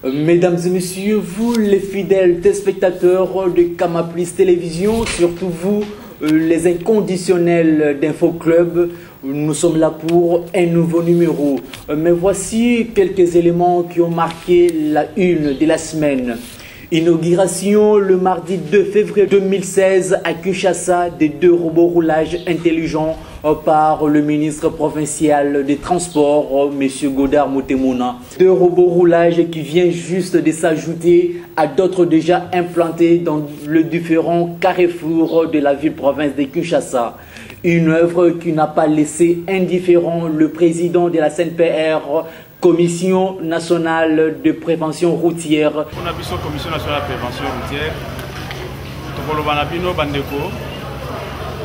Mesdames et messieurs, vous les fidèles téléspectateurs de Camaplis Télévision, surtout vous les inconditionnels d'Info Club, nous sommes là pour un nouveau numéro. Mais voici quelques éléments qui ont marqué la une de la semaine. Inauguration le mardi 2 février 2016 à Kinshasa des 2 robots roulage intelligents par le ministre provincial des Transports, M. Godard Motemona. 2 robots roulage qui viennent juste de s'ajouter à d'autres déjà implantés dans le différents carrefours de la ville-province de Kinshasa. Une œuvre qui n'a pas laissé indifférent le président de la CNPR, Commission nationale de prévention routière. On a besoin de Commission nationale de prévention routière.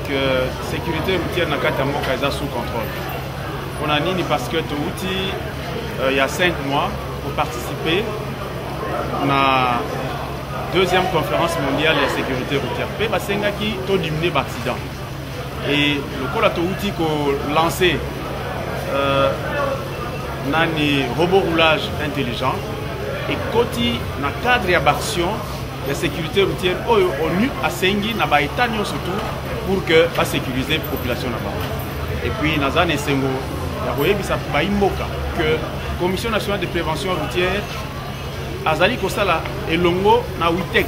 Que la sécurité routière n'a pas sous contrôle. On a dit parce que il y a 5 mois pour participer à la 2e conférence mondiale de la sécurité routière. Pe basenga qui to diminuer l'accident. Et le col a lancé nani robot roulage intelligent et côté na cadre d'action de sécurité routière ONU a sengi na ba état surtout pour que ba sécuriser la population là-bas. Et puis nazan esengo ya koyebisa ba imboka que Commission nationale de prévention routière azali kosala elongo na witek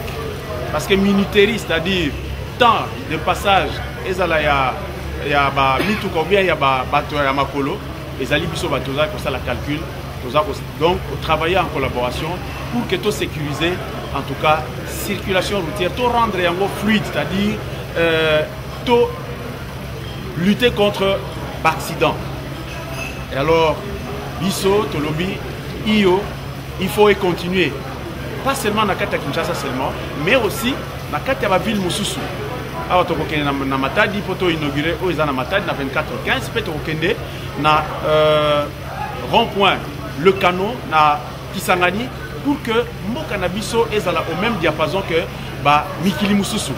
parce que minuterie, c'est-à-dire temps de passage ezala ya ba mitu ko bien ya ba bato ya makolo ezali biso batoza ko sala calcul donc travailler en collaboration pour que tout sécuriser en tout cas circulation routière tout rendre yango fluide, c'est-à-dire tout lutter contre l'accident. Et alors biso to lobby il faut y continuer pas seulement na kata Kinshasa seulement mais aussi na kata ya ville mususu. Alors, tu na Matadi pour inaugurer na Matadi na 24h15 peut okende na rond-point le canon na Kisangani pour que mboka na biso ezala au même diapason que ba mikili mususu.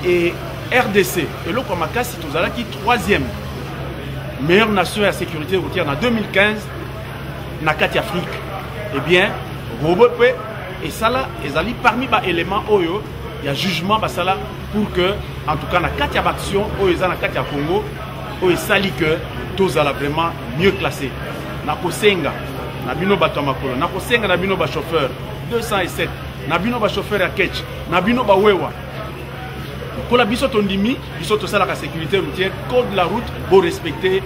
Et RDC et le Makasi tozala qui 3e meilleure nation à sécurité routière en 2015 na Kati Afrique. Eh bien robot et ça là ezali parmi ba éléments oyo il y a jugement basala pour que en tout cas na kati ya action oyo eza na kati ya Congo oyo sali que tous ala vraiment mieux classé na kosenga na bino bato makolo na kosenga na bino ba chauffeur 207 na bino ba chauffeur ya ketch na bino ba wewa pour la biso tondimi biso to sala la sécurité routière code de la route pour respecter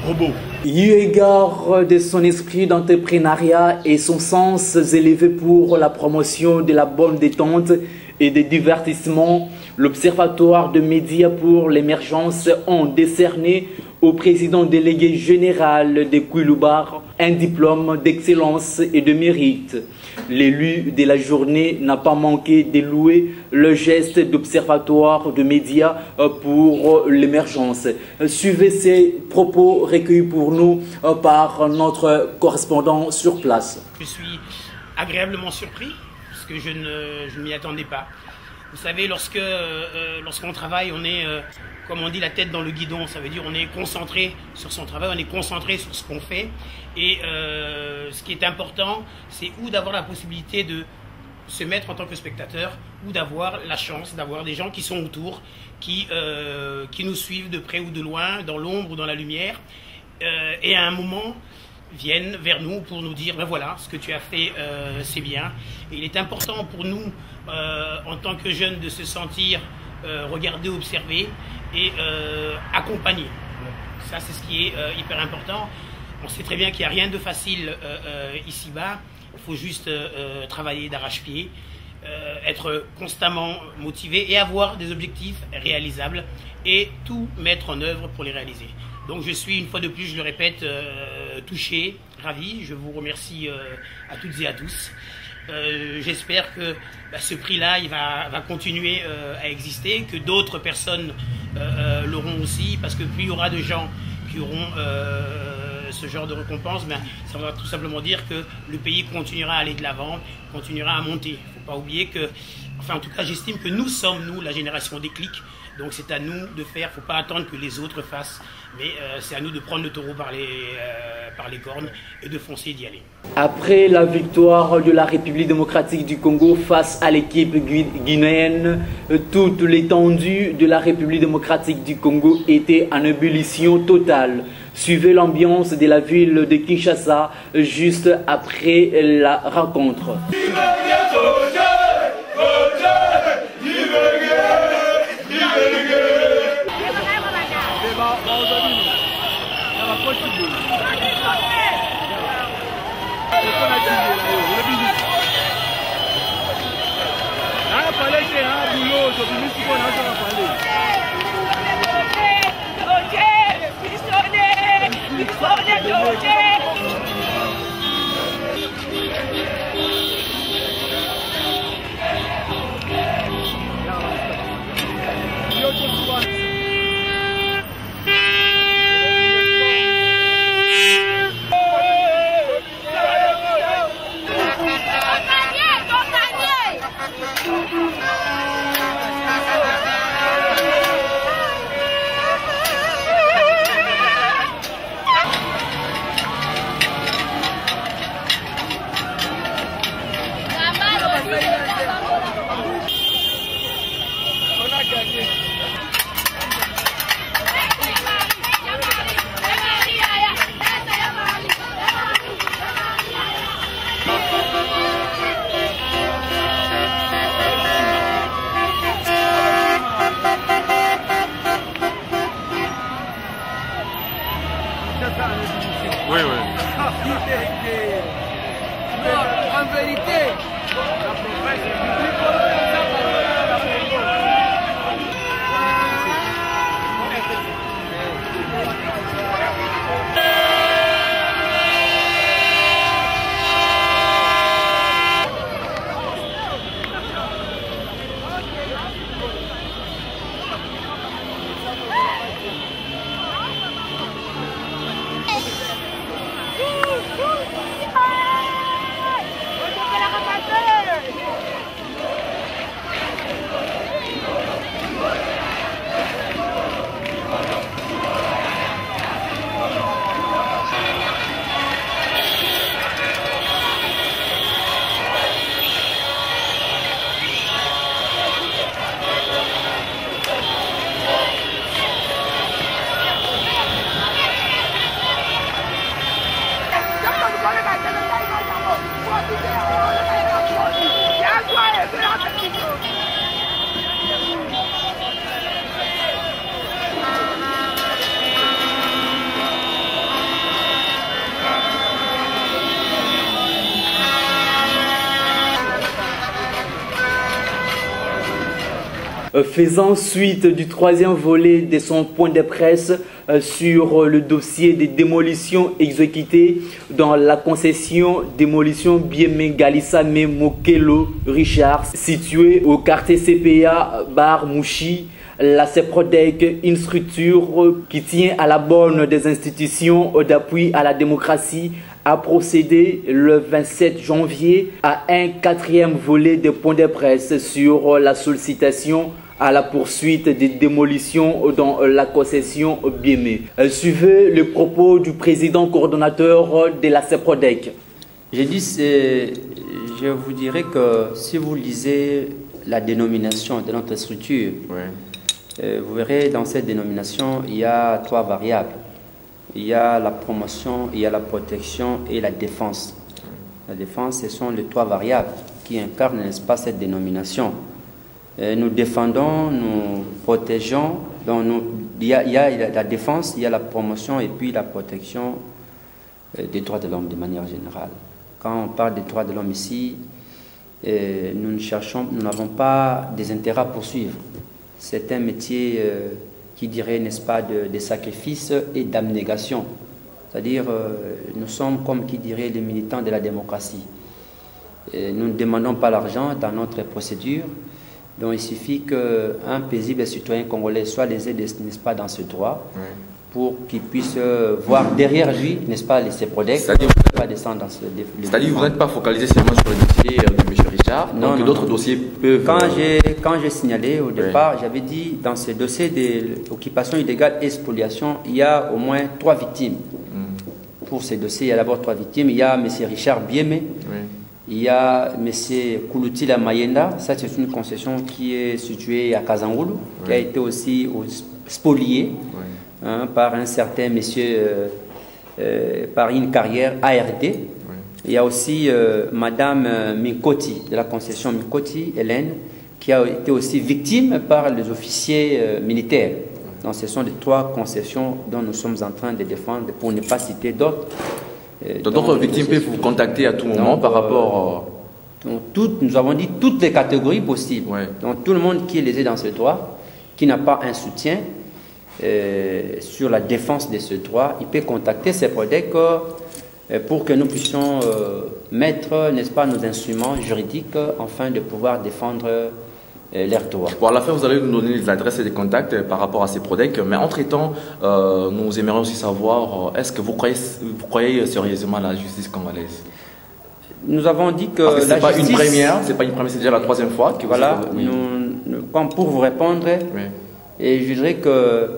robot. Eu égard de son esprit d'entrepreneuriat et son sens élevé pour la promotion de la bonne détente et des divertissements, l'Observatoire de médias pour l'émergence ont décerné au président délégué général de Kouiloubar un diplôme d'excellence et de mérite. L'élu de la journée n'a pas manqué de louer le geste d'Observatoire de médias pour l'émergence. Suivez ces propos recueillis pour nous par notre correspondant sur place. Je suis agréablement surpris parce que je ne m'y attendais pas. Vous savez, lorsqu'on travaille, on est, comme on dit, la tête dans le guidon. Ça veut dire on est concentré sur son travail, on est concentré sur ce qu'on fait. Et ce qui est important, c'est ou d'avoir la possibilité de se mettre en tant que spectateur, ou d'avoir la chance d'avoir des gens qui sont autour, qui nous suivent de près ou de loin, dans l'ombre ou dans la lumière. Et à un moment, viennent vers nous pour nous dire ben voilà, ce que tu as fait c'est bien. Et il est important pour nous en tant que jeunes de se sentir regardés, observés et accompagnés. Ça c'est ce qui est hyper important. On sait très bien qu'il n'y a rien de facile ici-bas. Il faut juste travailler d'arrache-pied, être constamment motivé et avoir des objectifs réalisables et tout mettre en œuvre pour les réaliser. Donc je suis, une fois de plus, je le répète, touché, ravi. Je vous remercie à toutes et à tous. J'espère que ce prix-là, il va continuer à exister, que d'autres personnes l'auront aussi, parce que plus il y aura de gens qui auront ce genre de récompense, ça va tout simplement dire que le pays continuera à aller de l'avant, continuera à monter. Il ne faut pas oublier que, enfin en tout cas j'estime que nous sommes, nous, la génération déclic, Donc c'est à nous de faire, il ne faut pas attendre que les autres fassent, mais c'est à nous de prendre le taureau par les cornes et de foncer et d'y aller. Après la victoire de la République démocratique du Congo face à l'équipe guinéenne, toute l'étendue de la République démocratique du Congo était en ébullition totale. Suivez l'ambiance de la ville de Kinshasa juste après la rencontre. Oui, oui. En vérité, Faisant suite du troisième volet de son point de presse sur le dossier des démolitions exécutées dans la concession démolition Biémé Galissame Mokelo Richard située au quartier CPA Bar Mouchi. La CEPRODEC, une structure qui tient à la bonne des institutions d'appui à la démocratie, a procédé le 27 janvier à un quatrième volet de point de presse sur la sollicitation à la poursuite des démolitions dans la concession Biémé. Suivez le propos du président coordonnateur de la CEPRODEC. Je vous dirais que si vous lisez la dénomination de notre structure, vous verrez dans cette dénomination, il y a trois variables. Il y a la promotion, il y a la protection et la défense. La défense, ce sont les trois variables qui incarnent, n'est-ce pas, cette dénomination. Nous défendons, nous protégeons. Donc il y a la défense, il y a la promotion et puis la protection des droits de l'homme de manière générale. Quand on parle des droits de l'homme ici, nous n'avons pas des intérêts à poursuivre. C'est un métier qui dirait, n'est-ce pas, de sacrifice et d'abnégation. C'est-à-dire, nous sommes comme qui dirait les militants de la démocratie. Nous ne demandons pas l'argent dans notre procédure. Donc il suffit qu'un paisible citoyen congolais soit lésé, n'est-ce pas, dans ce droit pour qu'il puisse voir derrière lui, n'est-ce pas, les CEPRODEC, pas descendre dans ce c'est-à-dire que vous n'êtes pas focalisé seulement sur le dossier de M. Richard, donc d'autres dossiers peuvent... Quand j'ai signalé au départ, j'avais dit dans ce dossier d'occupation illégale et spoliation, il y a au moins 3 victimes. Pour ces dossiers, il y a d'abord 3 victimes. Il y a M. Richard Biémé, il y a M. Kouloutila Mayenda, ça c'est une concession qui est située à Kazangoulou, qui a été aussi spoliée par un certain monsieur, par une carrière ARD. Il y a aussi Madame Mikoti, de la concession Mikoti, Hélène, qui a été aussi victime par les officiers militaires. Donc ce sont les 3 concessions dont nous sommes en train de défendre, pour ne pas citer d'autres. D'autres victimes peuvent vous contacter à tout moment par rapport... nous avons dit toutes les catégories possibles. Donc tout le monde qui est lésé dans ce droit, qui n'a pas un soutien sur la défense de ce droit, il peut contacter CEPRODEC pour que nous puissions mettre, n'est-ce pas, nos instruments juridiques afin de pouvoir défendre leurs droits. Pour la fin, vous allez nous donner les adresses et les contacts par rapport à CEPRODEC, mais entre-temps, nous aimerions aussi savoir, est-ce que vous croyez sérieusement à la justice congolaise? Nous avons dit que c'est pas une première, c'est déjà la 3e fois que voilà, pour vous répondre, et je dirais que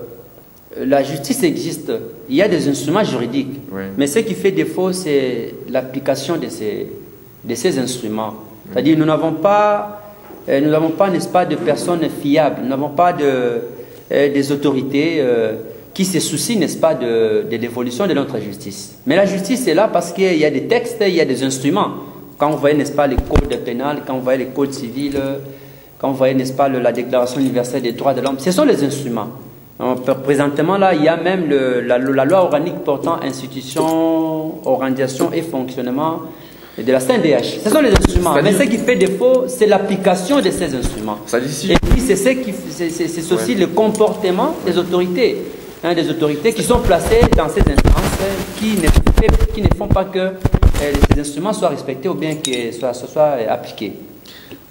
la justice existe, il y a des instruments juridiques, mais ce qui fait défaut, c'est l'application de ces instruments. C'est-à-dire nous n'avons pas, n'est-ce pas, de personnes fiables, nous n'avons pas des autorités qui se soucient, n'est-ce pas, de l'évolution de notre justice. Mais la justice est là parce qu'il y a des textes, il y a des instruments. Quand vous voyez, n'est-ce pas, les codes pénals, quand vous voyez les codes civils, quand vous voyez, n'est-ce pas, la Déclaration universelle des droits de l'homme, ce sont les instruments. Présentement, là, il y a même la loi organique portant institution, organisation et fonctionnement de la CNDH. Ce sont les instruments. Mais ce qui fait défaut, c'est l'application de ces instruments. Et puis, c'est aussi le comportement des autorités. Des autorités qui sont placées dans ces instances qui ne font pas que ces instruments soient respectés ou bien qu'ils soient appliqués.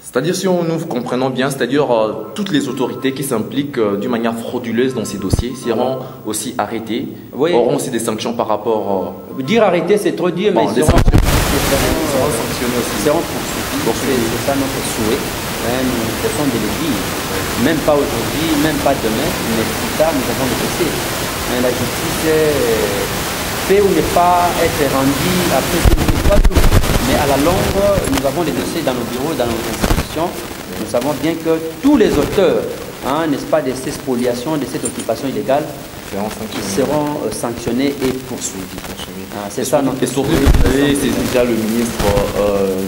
C'est-à-dire, si nous comprenons bien, c'est-à-dire toutes les autorités qui s'impliquent d'une manière frauduleuse dans ces dossiers seront aussi arrêtées, auront aussi des sanctions par rapport... Dire arrêter, c'est trop dire, mais ils seront sanctionnés aussi. Ils seront poursuivis. C'est ça notre souhait. Nous cessons de le dire. Même pas aujourd'hui, même pas demain, mais plus tard, nous avons le dossier. La justice peut ou ne pas être rendue après tout. Mais à la longue, nous avons les dossiers dans nos bureaux, dans nos institutions. Nous savons bien que tous les auteurs, n'est-ce pas, de ces spoliations, de cette occupation illégale, seront sanctionnés et poursuivis. C'est ça notre souhait. C'est déjà le ministre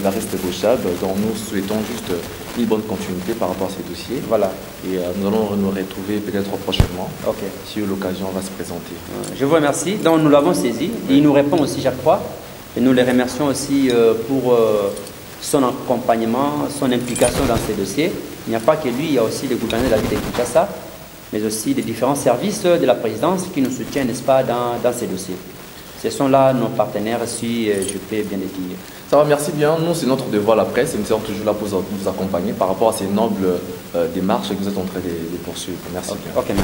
Variste Bochab, dont nous souhaitons juste une bonne continuité par rapport à ces dossiers. Voilà. Et nous allons nous retrouver peut-être prochainement, si l'occasion va se présenter. Je vous remercie. Donc nous l'avons saisi. Et il nous répond aussi chaque fois. Et nous les remercions aussi pour son accompagnement, son implication dans ces dossiers. Il n'y a pas que lui, il y a aussi le gouverneur de la ville de Kinshasa, mais aussi les différents services de la présidence qui nous soutiennent, n'est-ce pas, dans ces dossiers. Ce sont là nos partenaires, si je peux bien le dire. Ça va, merci bien. Nous, c'est notre devoir, la presse, et nous serons toujours là pour vous accompagner par rapport à ces nobles démarches que vous êtes en train de poursuivre. Merci bien. Merci.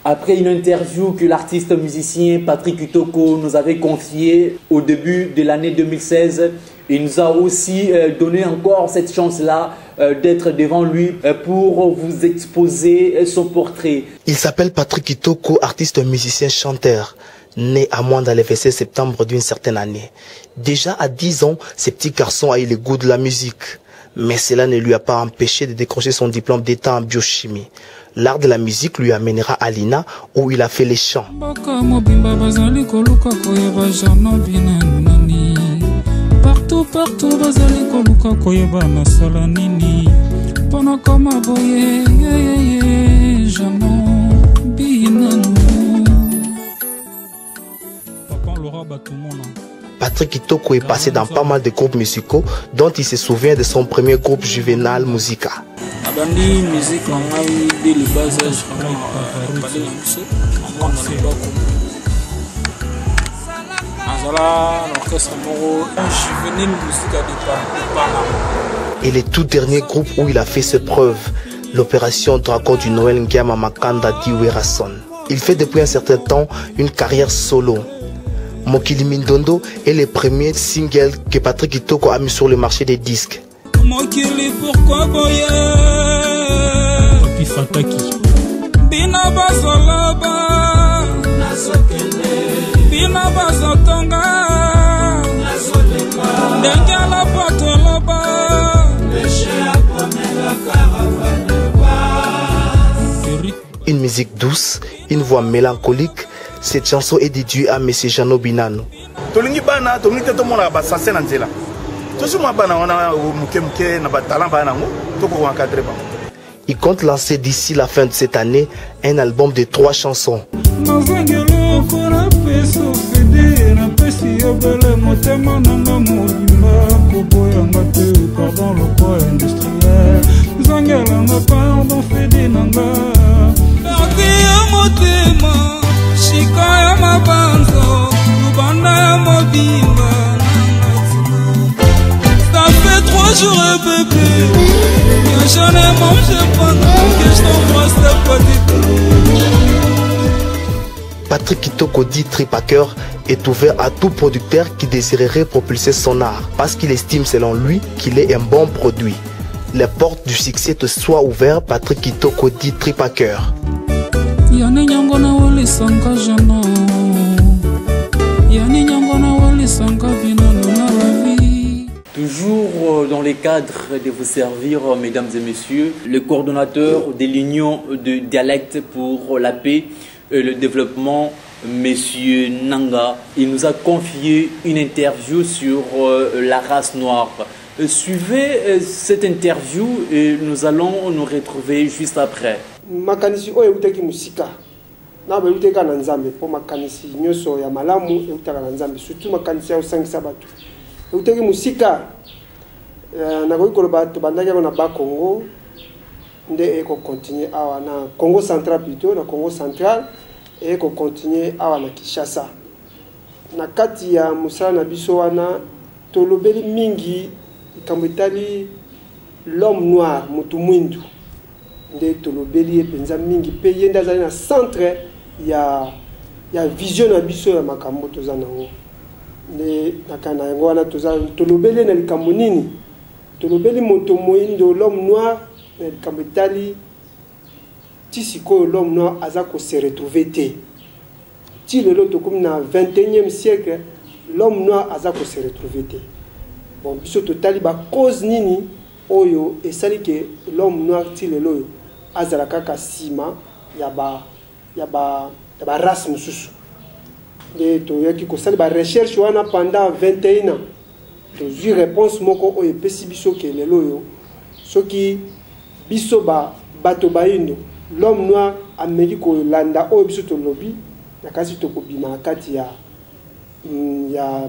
Après une interview que l'artiste musicien Patrick Kitoko nous avait confiée au début de l'année 2016, il nous a aussi donné encore cette chance-là d'être devant lui pour vous exposer son portrait. Il s'appelle Patrick Kitoko, artiste musicien chanteur, né à Mwanda le 26 septembre d'une certaine année. Déjà à 10 ans, ce petit garçon a eu le goût de la musique. Mais cela ne lui a pas empêché de décrocher son diplôme d'état en biochimie. L'art de la musique lui amènera à l'INA où il a fait les chants. Partout, bazali koluka koyeba na sala nini. Pona koma boye, jamon binanu. Papa Laura batumona. Patrick Kitoko est passé dans pas mal de groupes musicaux dont il se souvient de son premier groupe Juvenal Musica. Abandi musique ngai dès le bas âge Et les tout derniers groupes où il a fait ses preuves, l'opération Dragon du Noël Ngiama Makanda Diwerason. Il fait depuis un certain temps une carrière solo. Mokili Mindondo est le premier single que Patrick Kitoko a mis sur le marché des disques. Mokili pourquoi boye Fataki Bina basolaba Bina basotonga Dengala patoloba Une musique douce, une voix mélancolique, cette chanson est dédiée à M. Jano Binano. Il compte lancer d'ici la fin de cette année un album de 3 chansons. Ça fait 3 jours bébé que j'en ai mangé pendant que je t'embrasse pas du tout. Patrick Kitoko dit Tripacker est ouvert à tout producteur qui désirerait propulser son art parce qu'il estime selon lui qu'il est un bon produit. Les portes du succès te soient ouvertes, Patrick Kitoko dit Tripacker. Toujours dans les cadres de vous servir, mesdames et messieurs, le coordonnateur de l'Union de dialectes pour la paix et le développement, monsieur Nanga, il nous a confié une interview sur la race noire. Suivez cette interview et nous allons nous retrouver juste après. Makanisi oyo uteki musika na ba uteka na nzambe po makanisi nyoso ya malamu uteka na nzambe surtout makanisi ya usangisa batu uteki musika na ko ikoloba to bandaki na ba Congo nde eko continuer awa na Congo central plutôt na Congo central eko continuer awa na Kinshasa na kati ya musala na biso wana tolobeli mingi ikambetali l'homme noir mutu mwindu nde tolobeli penza mingi pe yenda zali na centre ya vision na biso ya makambo toza nango nde nakana yango wana toza tolobeli na likambo nini tolobeli moto moindo l'homme noir na likambo etali tisiko l'homme noir aza ko se retrouver te ti lelo tokomi na 21e siècle l'homme noir aza ko se retrouver te bon biso totali ba cause nini oyo esali ke l'homme noir ti lelo oyo azala kaka sima ya ba race mususu de to yaki ko sali ba recherche wana pendant 21 ans to zi réponse moko oyo pesi biso ke lelo yo soki biso ba bato baindo l'homme noir ameki ko landa oyo biso to lobi na kasi to ko bima kati ya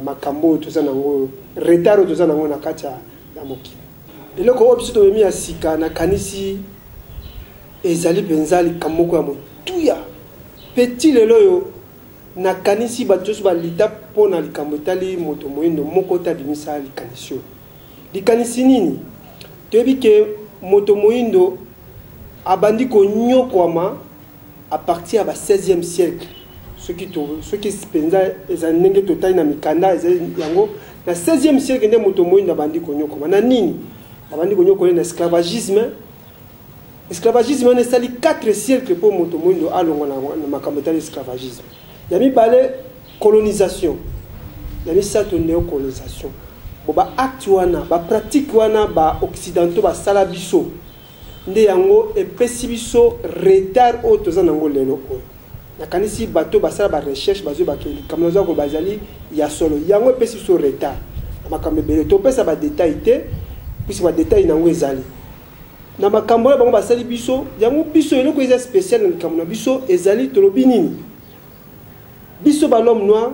makambo to za nango retard to za nango na kati ya mokili eloko oyo biso to bemi ya sika na kanisi ezali benzali kamoko ya motuya petit lelo yo na kanisi batoso ba lita pona likambo tali moto moindo moko ta bimisa likanisio likanisi nini toyebi ke moto moindo abandi ko nyokwama à partir ya 16e siècle ce qui penza ezali ndenge totali na mikanda ezali yango na 16e siècle nde moto moindo abandi ko nyokwama na nini abandi ko nyokwama na esclavagisme est sali 4 siècles pour moto moindo alongo na makambo tali esclavagisme yami balé colonisation yami sato néocolonisation bo ba acte wana ba pratique wana ba occidentaux ba sala biso nde yango epesi biso retard o toza nango lelo oyo nakanisi bato basala ba recherche bazo bakeli kamnoza ko bazali ya solo yango epesi biso retard makambo bele to pesa ba détail te puisque ba détail nango ezali na makambo bango basali biso yango biso eloko eza spécial na likambo na biso ezali tolobi nini biso ba l'homme noir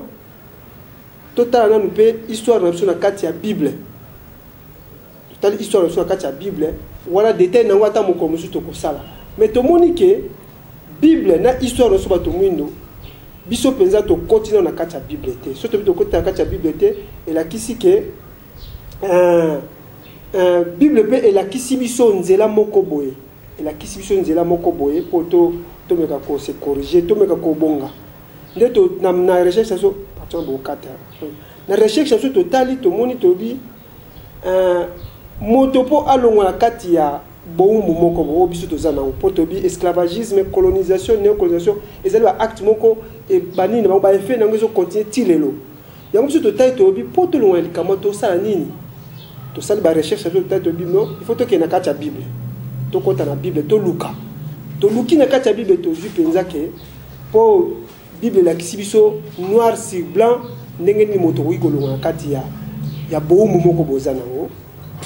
totala nanu mpe histoire na biso na kati ya bible totali histoire na biso na kati ya bible wana détail nango ata moko mosusu tokosala mais tomoni ke bible na histoire na biso bato mwindo biso mpenza tokontina na kati ya bible te so tobi tokotina na kati ya bible te elakisi ke bible pe elakisi biso nzela moko boye et la kisbiso nzela moko boye poto to meka ko se corriger to meka ko bonga ndeto na recherche so patron bokata na recherche so totali to moni to bi motopo alongo na kati ya boumbu moko bo biso to zana poto bi esclavagisme colonisation néocolonisation ezali ba acte moko e banini ba effet na ngozo continuer tilelo yango biso totali to bi poto longo likama to sala nini to sala ba recherche so totali to bi non il faut to ke na kati ya bible to kota na bible to luka to luki na kati ya bible to ju penza ke po bible la kisibiso noir sur blanc ndenge ni moto wigolo na kati ya boumbu moko bozana ngo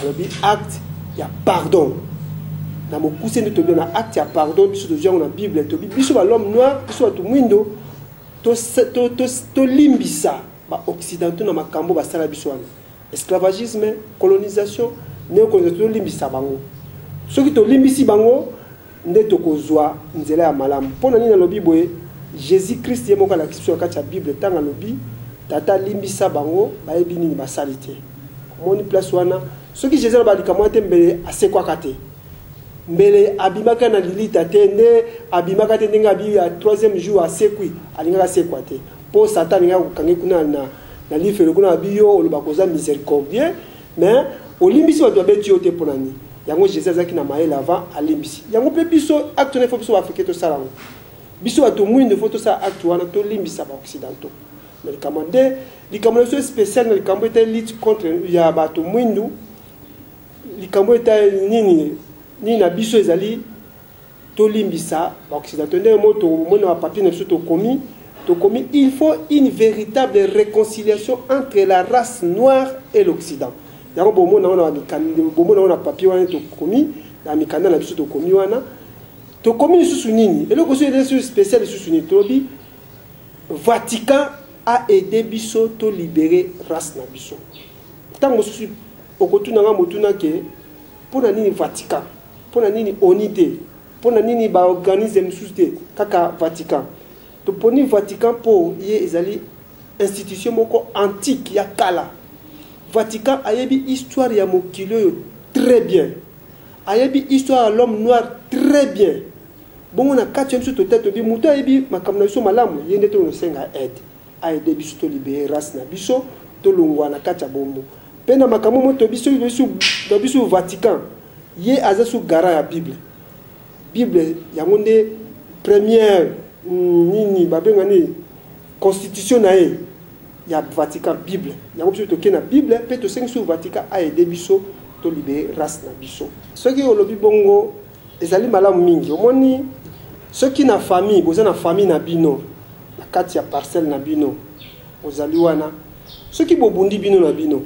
alobi acte ya pardon na mokuse nde tobi na acte ya pardon biso tojango na bible tobi biso ba l'homme noir biso batu mwindo to limbisa ba occidentaux na makambo basala biso wana esclavagisme colonisation néocolonisation to limbisa bango soki to limbisi bango nde tokozwa nzela ya malamu mpona nini alobi boye Jésus Christ ye moko alakisi biso na kati ya bible ntango alobi tata limbisa bango bayebi nini basali te moni place wana soki Jésus alobaki mwa te mbele asekwaka te mbele abimaka na lilita te nde abimaka te ndenge abi ya 3e jour asekwi alingaka asekwa te po Satan alingaka kokange kuna na lifelo kuna abi yo oloba koza miséricordieux mais olimbisi bato babeti yo te mpona nini yango Jésus azalaki na mayele avant alimbisi yango mpe biso acte wana fo biso baafrikain tosala yango biso bato mwinde fo tosala acte wana tolimbisa baoccidentaux mais likambo nde likambo so spécial na likambo ete lutte contre ya bato mwindu likambo ete nini na biso ezali tolimbisa baoccidentaux nde moto mona bapapier na biso tokomi il faut une véritable réconciliation entre la race noire et l'Occident. Yango bomona wana bomona wana papier wana tokomi na mikanda na biso tokomi wana tokomi susu nini eloko so ede spécial susu nini tobi Vatican a aidé biso to libérer race na biso tango susu okotuna nga motuna ke pona nini Vatican pona nini onité pona nini ba organisme susu kaka Vatican to poni Vatican po ye ezali institution moko antique ya kala Vatican ayebi histoire ya mokili oyo très bien ayebi histoire à l'homme noir très bien bongo na kati biso to tete bi muto ayebi makambo na biso malamu ye ndeto no senga aide biso to libérer race na biso to longwa na kati ya bombo pena makambo moto biso Vatican ye azasu gara ya bible yango nde première nini babenga ni constitution na ye ya Vatican bible yango biso toke na bible pe to sengi sur Vatican a aidé biso to libérer race na biso soki olobi bongo ezali malamu mingi omoni soki na famille boza na famille na bino na kati ya parcelle na bino ozali wana soki bobundi bino na bino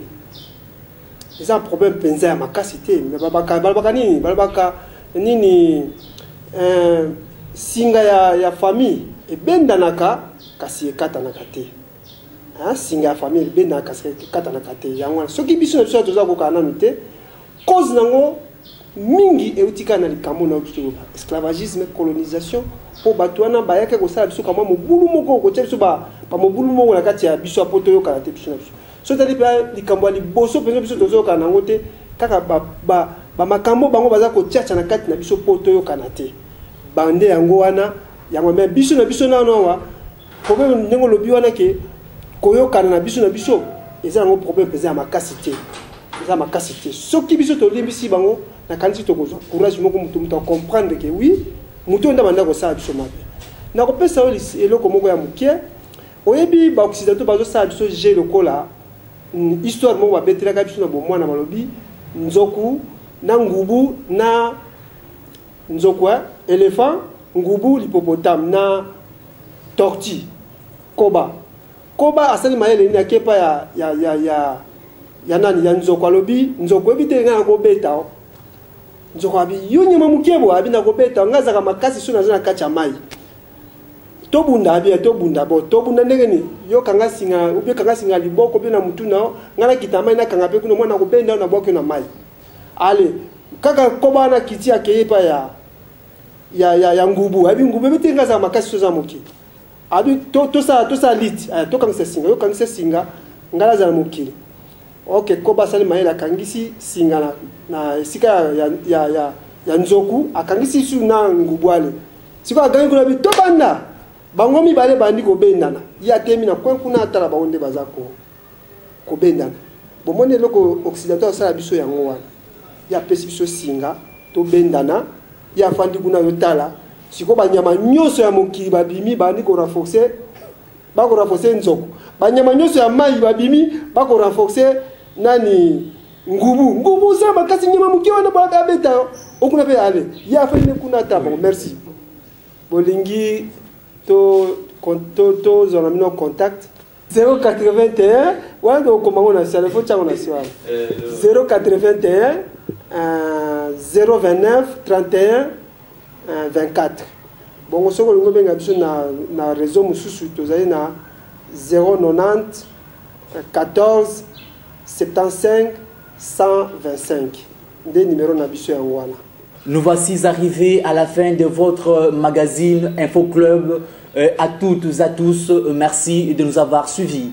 eza problème penza ya makasi te mais balabaka nini singa ya famille ebendanaka kasi ekatanaka te singa ya famille ebendanaka kasi ekatanaka te yango soki biso na biso toza kokaa nanu te cause nango mingi eutika na likambo na biso esclavagisme colonisation po bato wana bayaka kosala biso kama mobulu moko kotia biso ba mobulu moko na kati ya biso apo toyokana te biso na biso so tali mpe likambo ya liboso mpenza biso tozokana nango te kaka bamakambo bango baza kotiacha na kati na biso po toyokana te bande yango wana yango me biso na biso nano wa problème ndenge lobi wana ke koyokana na biso eza yango problème peza ya makasi te eza makasi te soki biso tolimbisi bango na kanisi tokozwa courage moko mutu comprendre que oui mutu nda banda kosala biso mabe na kopesa eloko moko ya mukie oyebi ba occidentaux bazosala biso je lokola histoire moko babetelaka biso na bomwana balobi nzoku na ngubu na nzoku éléphant ngubu l'hippopotame na tortue koba asali mayele ni akepa ya nani ya nzoku alobi nzoku ebite nga ko beta nzoku abi yonye mamukebo abi na ko beta ngazaka makasi sona zana kacha mai tobunda ndenge ni yo kanga singa liboko bi na mutuna ngana kitamai na kanga pe kuna mwana ko benda na bwako na mai ale kaka koba na kiti akepa ya ngubu abi ngubu ebite ngazaka makasi soza moki abi to sa lit to kangisa singa ngala za mokili ok koba sali mayela kangisi singa na esika ya nzoku akangisi su na ngubwale siko agangi kuna bi tobanda bango mibale bandi kobendana ya temi na kwen kuna atala baonde bazako kobendana bomone loko occidental sala biso yango wana ya pesi biso singa tobendana ya fandi kuna yotala siko banyama nyoso ya mokili babimi bandi ko renforcer bako renforcer nzoko banyama nyoso ya mai babimi bako renforcer nani ngubu sa makasi nyama mukiwa na baka beta okuna pe ale ya fandi kuna taba merci bolingi to zonamino contact 081 wanda okombango na sala fo tsango na siwa 081 029 31 24 bongo soko lingo benga biso na réseau mususu tozali na 090 14 75 125 nde numéro na biso yango wana. Nous voici arrivés à la fin de votre magazine Info Club. À toutes et à tous, merci de nous avoir suivis.